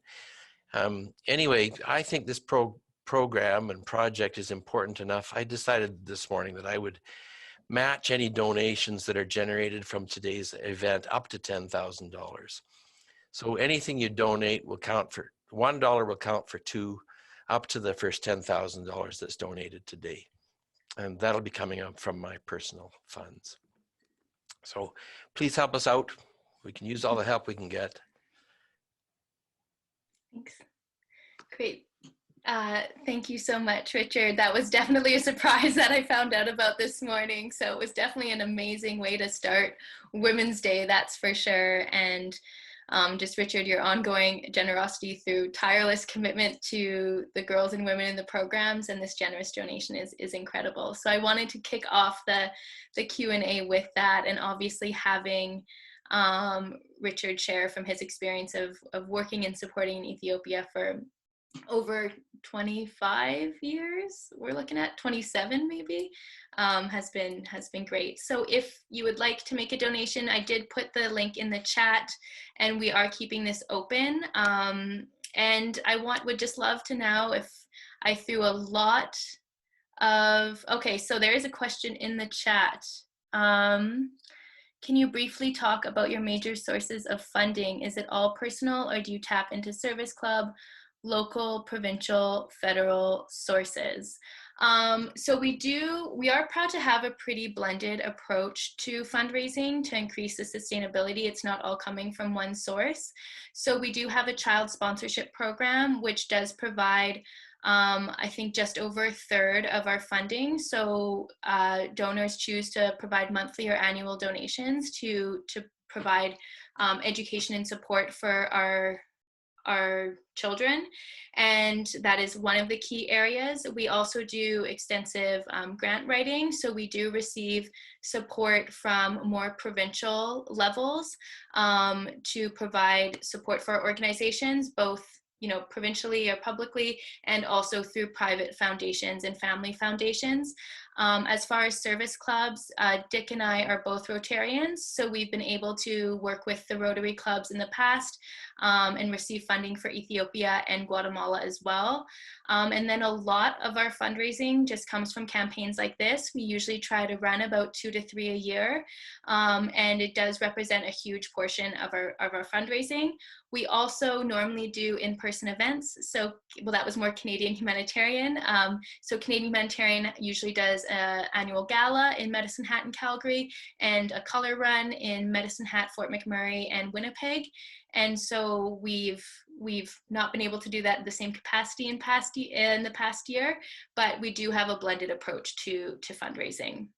Anyway, I think this program and project is important enough. I decided this morning that I would match any donations that are generated from today's event up to $10,000. So anything you donate will count for, $1 will count for 2, up to the first $10,000 that's donated today. And that'll be coming up from my personal funds. So please help us out. We can use all the help we can get. Thanks. Great. Thank you so much, Richard. That was definitely a surprise that I found out about this morning. So it was definitely an amazing way to start Women's Day, that's for sure. And just Richard, your ongoing generosity through tireless commitment to the girls and women in the programs and this generous donation is incredible. So I wanted to kick off the Q&A with that, and obviously having Richard share from his experience of working and supporting in Ethiopia for over 25 years, we're looking at 27 maybe, has been great. So if you would like to make a donation, I did put the link in the chat, and we are keeping this open. And I would just love to know if I threw a lot of, okay, so there is a question in the chat. Can you briefly talk about your major sources of funding? Is it all personal, or do you tap into Service Club, local, provincial, federal sources? So we are proud to have a pretty blended approach to fundraising to increase the sustainability. It's not all coming from one source. So we do have a child sponsorship program, which does provide I think just over a third of our funding. So donors choose to provide monthly or annual donations to provide education and support for our children, and that is one of the key areas. We also do extensive grant writing, so we do receive support from more provincial levels to provide support for our organizations, both provincially or publicly, and also through private foundations and family foundations. As far as service clubs, Dick and I are both Rotarians, so we've been able to work with the Rotary clubs in the past and receive funding for Ethiopia and Guatemala as well. And then a lot of our fundraising just comes from campaigns like this. We usually try to run about 2 to 3 a year, and it does represent a huge portion of our fundraising. We also normally do in-person events. So, well, that was more Canadian Humanitarian. So Canadian Humanitarian usually does an annual gala in Medicine Hat and Calgary, and a color run in Medicine Hat, Fort McMurray, and Winnipeg. And so we've not been able to do that in the same capacity in the past year, but we do have a blended approach to fundraising.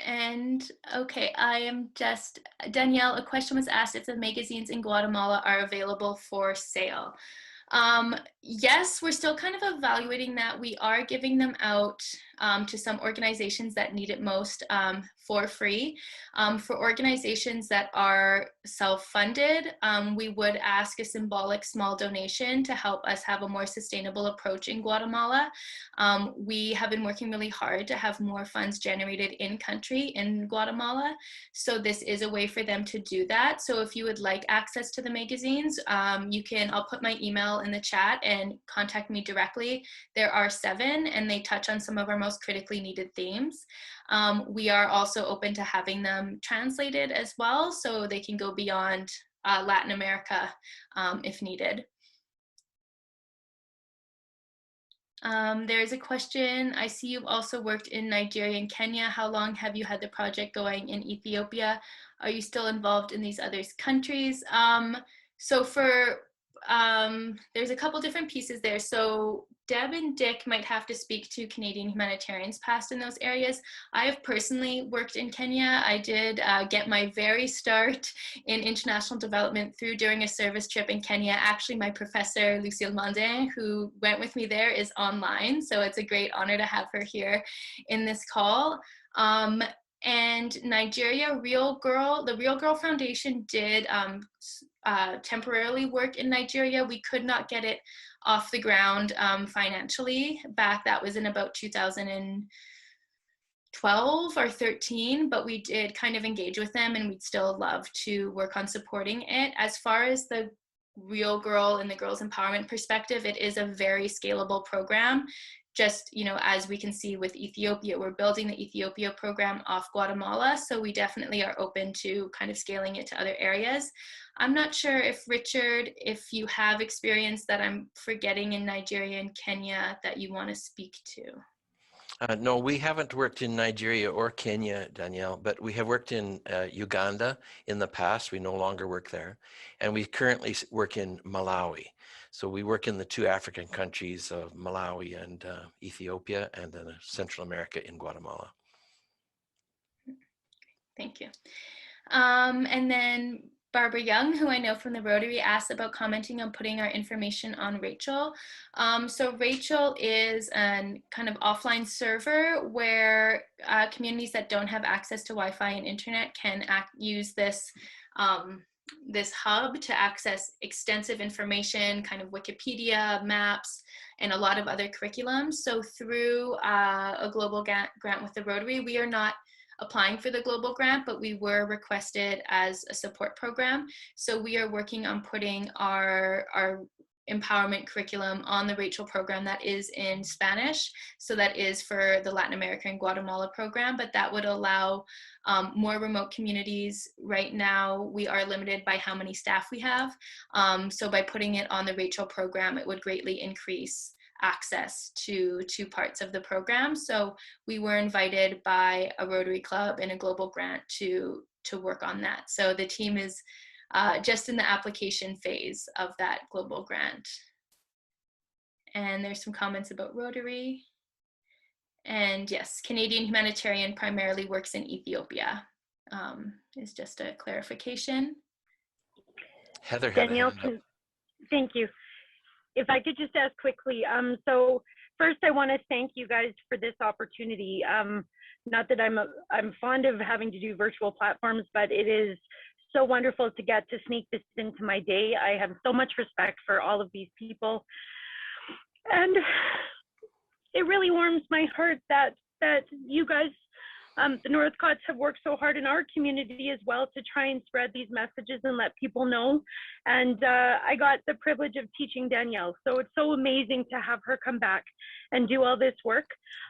And okay, Danielle, a question was asked if the magazines in Guatemala are available for sale. Yes, we're still kind of evaluating that. We are giving them out to some organizations that need it most for free. For organizations that are self-funded, we would ask a symbolic small donation to help us have a more sustainable approach in Guatemala. We have been working really hard to have more funds generated in country in Guatemala. So this is a way for them to do that. So if you would like access to the magazines, I'll put my email in the chat and contact me directly. There are 7, and they touch on some of our most critically needed themes. We are also open to having them translated as well, so they can go beyond Latin America if needed. There's a question. I see you've also worked in Nigeria and Kenya. How long have you had the project going in Ethiopia? Are you still involved in these other countries? So there's a couple different pieces there. So Deb and Dick might have to speak to Canadian Humanitarians past in those areas. I have personally worked in Kenya. I did get my very start in international development during a service trip in Kenya. Actually, my professor, Lucille Mandin, who went with me there, is online. So it's a great honor to have her here in this call. And Nigeria, the REALgirl Foundation did temporarily work in Nigeria. We could not get it off the ground financially that was in about 2012 or 13, but we did kind of engage with them, and we'd still love to work on supporting it. As far as the REALgirl and the girls empowerment perspective, it is a very scalable program. just, you know, as we can see with Ethiopia, we're building the Ethiopia program off Guatemala. So we definitely are open to kind of scaling it to other areas. I'm not sure if Richard, if you have experience that I'm forgetting in Nigeria and Kenya that you want to speak to. No, we haven't worked in Nigeria or Kenya, Danielle, but we have worked in Uganda in the past. We no longer work there. And we currently work in Malawi. So we work in the two African countries of Malawi and Ethiopia, and then Central America in Guatemala. Thank you. And then Barbara Young, who I know from the Rotary, asked about commenting on putting our information on Rachel. So Rachel is a kind of offline server where communities that don't have access to Wi-Fi and internet can use this this hub to access extensive information, kind of Wikipedia, maps, and a lot of other curriculums. So through a global grant with the Rotary, we are not applying for the global grant, but we were requested as a support program. So we are working on putting our empowerment curriculum on the Rachel program that is in Spanish. So that is for the Latin America and Guatemala program, but that would allow more remote communities. Right now, we are limited by how many staff we have. So by putting it on the Rachel program, it would greatly increase access to parts of the program. So we were invited by a Rotary Club and a global grant to work on that. So the team is just in the application phase of that global grant. And there's some comments about Rotary. And yes, Canadian Humanitarian primarily works in Ethiopia, is just a clarification. Heather had Danielle, a hand up. thank you. If I could just ask quickly, so first I want to thank you guys for this opportunity. Not that I'm fond of having to do virtual platforms, but it is so wonderful to get to sneak this into my day. I have so much respect for all of these people. And it really warms my heart that you guys, the Northcotts, have worked so hard in our community as well to try and spread these messages and let people know. And I got the privilege of teaching Danielle, so it's so amazing to have her come back and do all this work.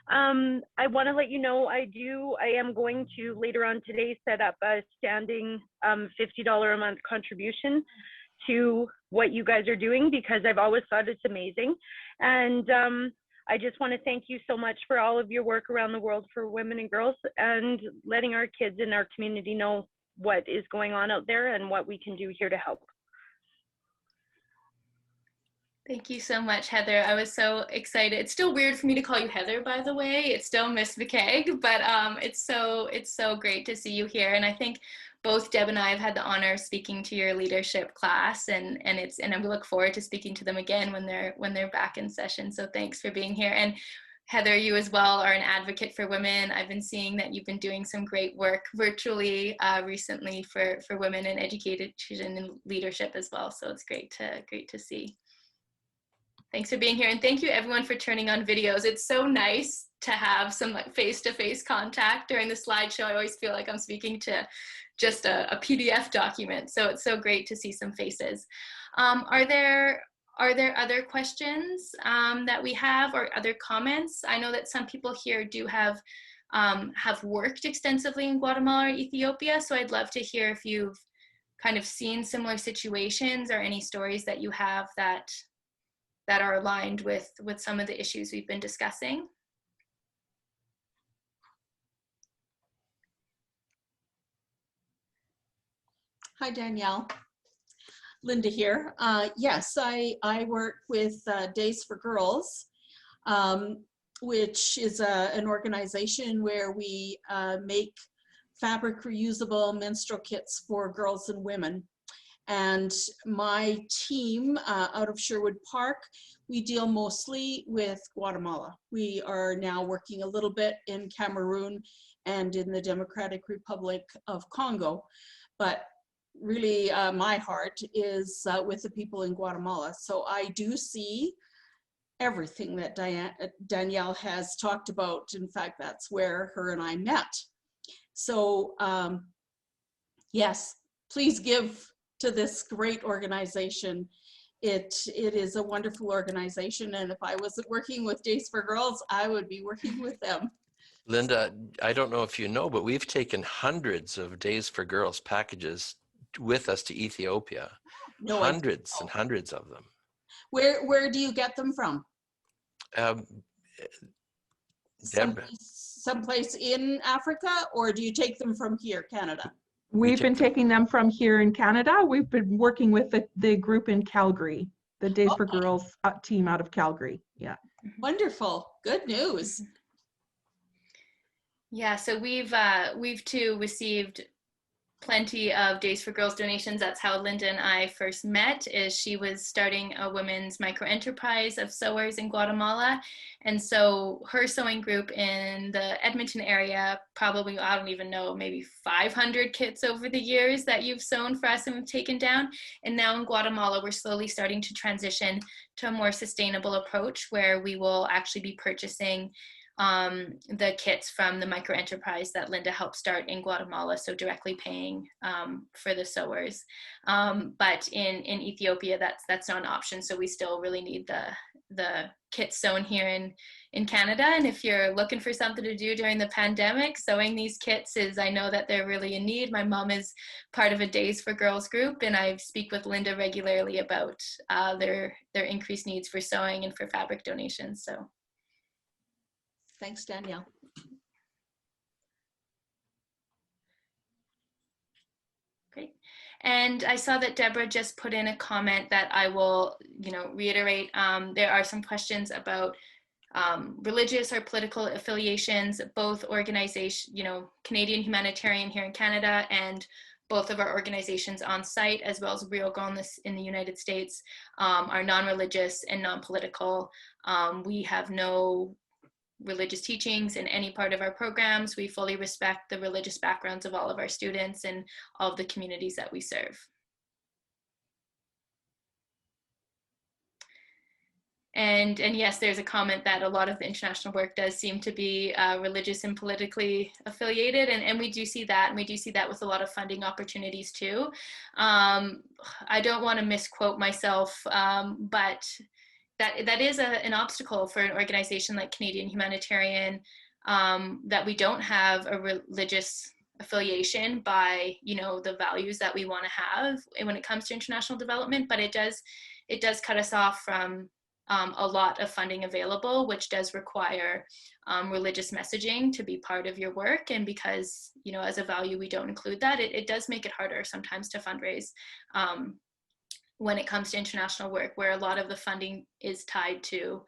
I want to let you know I am going to later on today set up a standing $50 a month contribution to what you guys are doing, because I've always thought it's amazing. And I just want to thank you so much for all of your work around the world for women and girls, and letting our kids in our community know what is going on out there and what we can do here to help. Thank you so much, Heather. I was so excited. It's still weird for me to call you Heather, by the way. It's still Miss McKeag, but it's so great to see you here. And I think both Deb and I have had the honor of speaking to your leadership class, and we look forward to speaking to them again when they're back in session. So thanks for being here. And Heather, you as well are an advocate for women. I've been seeing that you've been doing some great work virtually recently for women in education and leadership as well. So it's great to see. Thanks for being here, and thank you everyone for turning on videos. It's so nice to have some face-to-face contact during the slideshow. I always feel like I'm speaking to just a PDF document, so it's so great to see some faces. Are there other questions that we have, or other comments? I know that some people here do have worked extensively in Guatemala or Ethiopia, so I'd love to hear if you've kind of seen similar situations or any stories that you have that are aligned with some of the issues we've been discussing. Hi, Danielle. Linda here. Yes, I work with Days for Girls, which is an organization where we make fabric reusable menstrual kits for girls and women. And my team out of Sherwood Park, we deal mostly with Guatemala. We are now working a little bit in Cameroon and in the Democratic Republic of Congo. But really, my heart is with the people in Guatemala. So I do see everything that Danielle has talked about. In fact, that's where her and I met. So yes, please give to this great organization. it is a wonderful organization. And if I wasn't working with Days for Girls, I would be working with them. Linda, I don't know if you know, but we've taken hundreds of Days for Girls packages with us to Ethiopia. No, Hundreds and hundreds of them. Where do you get them from? Um, Deb, Someplace in Africa, or do you take them from here, Canada? We've been taking them from here in Canada. We've been working with the group in Calgary, the Days for Girls team out of Calgary. Yeah. Wonderful. Good news. Yeah, so we've too received plenty of Days for Girls donations. That's how Linda and I first met, is she was starting a women's micro enterprise of sewers in Guatemala. And so her sewing group in the Edmonton area, probably, I don't even know, maybe 500 kits over the years that you've sewn for us and we've taken down. And now in Guatemala, we're slowly starting to transition to a more sustainable approach where we will actually be purchasing the kits from the micro enterprise that Linda helped start in Guatemala, so directly paying for the sewers. But in Ethiopia, that's not an option, so we still really need the kits sewn here in Canada. And if you're looking for something to do during the pandemic, sewing these kits is, I know that they're really in need. My mom is part of a Days for Girls group, and I speak with Linda regularly about their increased needs for sewing and for fabric donations. So. Thanks, Danielle. Great. And I saw that Deborah just put in a comment that I will, reiterate. There are some questions about religious or political affiliations. Both organizations, Canadian Humanitarian here in Canada and both of our organizations on site, as well as REALgirl in the United States, are non-religious and non-political. We have no religious teachings in any part of our programs. We fully respect the religious backgrounds of all of our students and all of the communities that we serve. And yes, there's a comment that a lot of the international work does seem to be religious and politically affiliated, and we do see that, and we do see that with a lot of funding opportunities too. I don't want to misquote myself, but that is an obstacle for an organization like Canadian Humanitarian, that we don't have a religious affiliation by, the values that we want to have when it comes to international development, but it does cut us off from a lot of funding available, which does require religious messaging to be part of your work. And because, as a value, we don't include that, it does make it harder sometimes to fundraise when it comes to international work, where a lot of the funding is tied to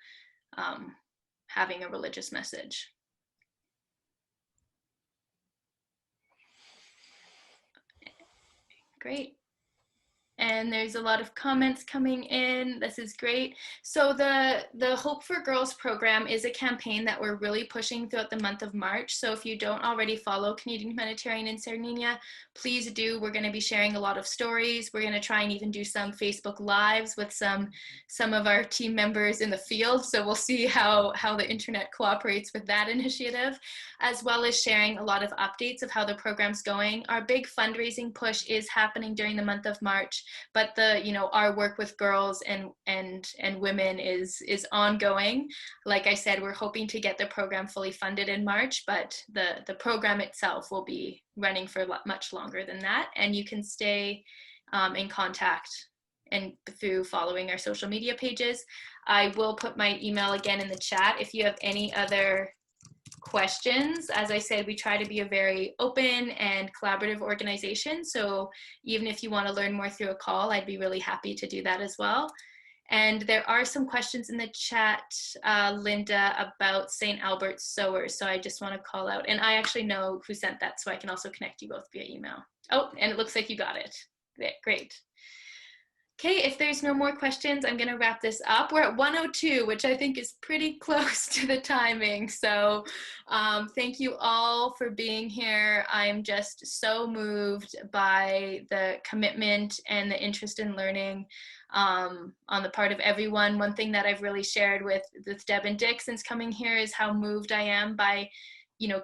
having a religious message. Great. And there's a lot of comments coming in. This is great. So the Hope for Girls program is a campaign that we're really pushing throughout the month of March. So if you don't already follow Canadian Humanitarian and SERniña, please do. We're going to be sharing a lot of stories. We're going to try and even do some Facebook Lives with some of our team members in the field. So we'll see how the internet cooperates with that initiative, as well as sharing a lot of updates of how the program's going. Our big fundraising push is happening during the month of March. But our work with girls and women is ongoing. Like I said, we're hoping to get the program fully funded in March, but the program itself will be running for much longer than that. And you can stay in contact and through following our social media pages. I will put my email again in the chat if you have any other questions. As I said, we try to be a very open and collaborative organization. So even if you want to learn more through a call, I'd be really happy to do that as well. And there are some questions in the chat, Linda, about St. Albert's sewers. So I just want to call out, and I actually know who sent that, so I can also connect you both via email. Oh, and it looks like you got it. Great. Okay, if there's no more questions, I'm going to wrap this up. We're at 1:02, which I think is pretty close to the timing. So thank you all for being here. I'm just so moved by the commitment and the interest in learning on the part of everyone. One thing that I've really shared with Deb and Dick since coming here is how moved I am by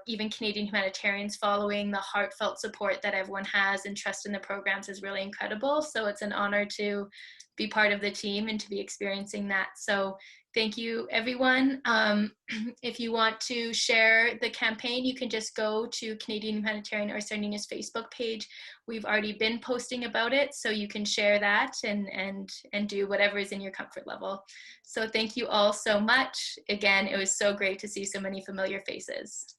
even Canadian Humanitarians following the heartfelt support that everyone has, and trust in the programs is really incredible. So it's an honor to be part of the team and to be experiencing that. So thank you, everyone. If you want to share the campaign, you can just go to Canadian Humanitarian or SERniña's Facebook page. We've already been posting about it, so you can share that and do whatever is in your comfort level. So thank you all so much. Again, it was so great to see so many familiar faces.